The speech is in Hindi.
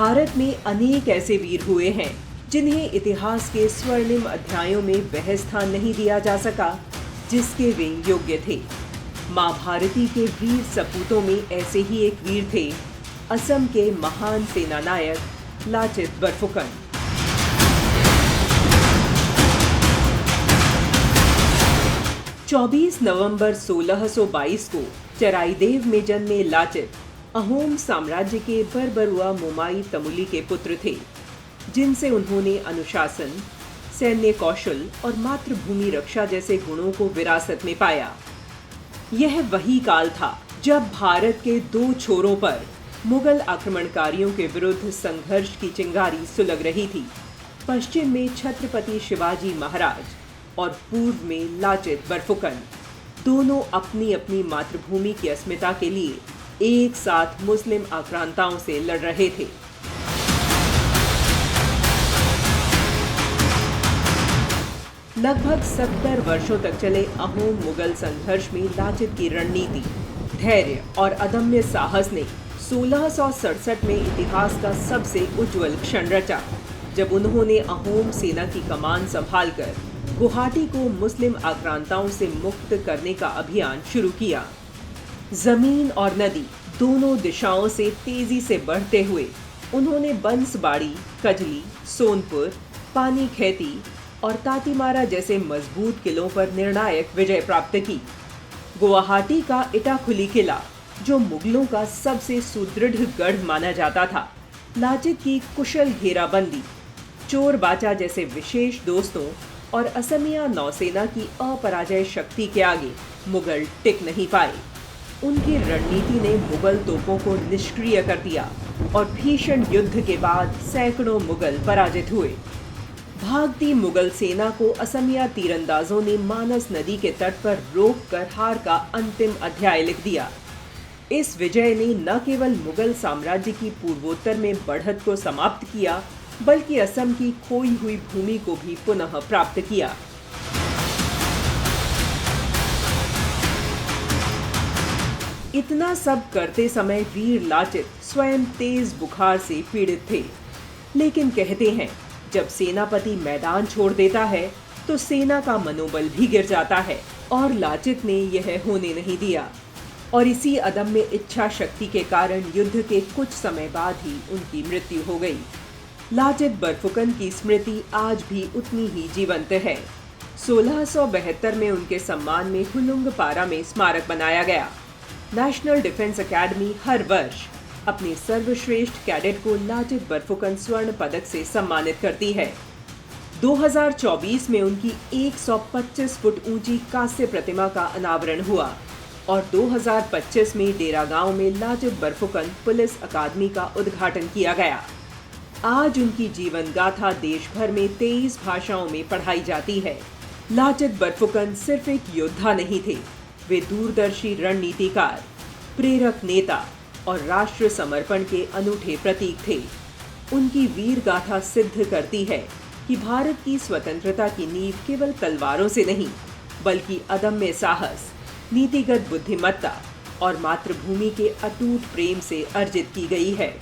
भारत में अनेक ऐसे वीर हुए हैं जिन्हें इतिहास के स्वर्णिम अध्यायों में वह स्थान नहीं दिया जा सका जिसके वे योग्य थे। मां भारती के वीर सपूतों में ऐसे ही एक वीर थे असम के महान सेनानायक लाचित बरफुकन। चौबीस नवंबर 1622 को चराइदेव में जन्मे लाचित अहोम साम्राज्य के बरबरुआ मोमाई तमुली के पुत्र थे, जिनसे उन्होंने अनुशासन, सैन्य कौशल और मातृभूमि रक्षा जैसे गुणों को विरासत में पाया। यह वही काल था जब भारत के दो छोरों पर मुगल आक्रमणकारियों के विरुद्ध संघर्ष की चिंगारी सुलग रही थी। पश्चिम में छत्रपति शिवाजी महाराज और पूर्व में लाचित बरफुकन, दोनों अपनी अपनी मातृभूमि की अस्मिता के लिए एक साथ मुस्लिम आक्रांताओं से लड़ रहे थे। लगभग 70 वर्षों तक चले अहोम मुगल संघर्ष में लाचित की रणनीति, धैर्य और अदम्य साहस ने 1667 में इतिहास का सबसे उज्जवल क्षण रचा, जब उन्होंने अहोम सेना की कमान संभालकर गुवाहाटी को मुस्लिम आक्रांताओं से मुक्त करने का अभियान शुरू किया। जमीन और नदी दोनों दिशाओं से तेजी से बढ़ते हुए उन्होंने बंसबाड़ी, कजली, सोनपुर, पानी खेती और तातीमारा जैसे मजबूत किलों पर निर्णायक विजय प्राप्त की। गुवाहाटी का इटाखुली किला, जो मुगलों का सबसे सुदृढ़ गढ़ माना जाता था, लाचित की कुशल घेराबंदी, चोर बाचा जैसे विशेष दोस्तों और असमिया नौसेना की अपराजय शक्ति के आगे मुगल टिक नहीं पाए। उनकी रणनीति ने मुगल तोपों को निष्क्रिय कर दिया और भीषण युद्ध के बाद सैकड़ों मुगल पराजित हुए। भागती मुगल सेना को असमिया तीरंदाजों ने मानस नदी के तट पर रोककर हार का अंतिम अध्याय लिख दिया। इस विजय ने न केवल मुगल साम्राज्य की पूर्वोत्तर में बढ़त को समाप्त किया, बल्कि असम की खोई हुई भूमि को भी पुनः प्राप्त किया। इतना सब करते समय वीर लाचित स्वयं तेज बुखार से पीड़ित थे, लेकिन कहते हैं जब सेनापति मैदान छोड़ देता है तो सेना का मनोबल भी गिर जाता है, और लाचित ने यह होने नहीं दिया और इसी अदम्य इच्छा शक्ति के कारण युद्ध के कुछ समय बाद ही उनकी मृत्यु हो गई। लाचित बरफुकन की स्मृति आज भी उतनी ही जीवंत है। 1672 में उनके सम्मान में हुलुंगपारा में स्मारक बनाया गया। नेशनल डिफेंस एकेडमी हर वर्ष अपने सर्वश्रेष्ठ कैडेट को लाचित बरफुकन स्वर्ण पदक से सम्मानित करती है। 2024 में उनकी 125 फुट ऊंची कांस्य प्रतिमा का अनावरण हुआ और 2025 में डेरा गांव में लाचित बरफुकन पुलिस अकादमी का उद्घाटन किया गया। आज उनकी जीवन गाथा देश भर में 23 भाषाओं में पढ़ाई जाती है। लाचित बरफुकन सिर्फ एक योद्धा नहीं थे, वे दूरदर्शी रणनीतिकार, प्रेरक नेता और राष्ट्र समर्पण के अनूठे प्रतीक थे। उनकी वीर गाथा सिद्ध करती है कि भारत की स्वतंत्रता की नींव केवल तलवारों से नहीं, बल्कि अदम्य साहस, नीतिगत बुद्धिमत्ता और मातृभूमि के अटूट प्रेम से अर्जित की गई है।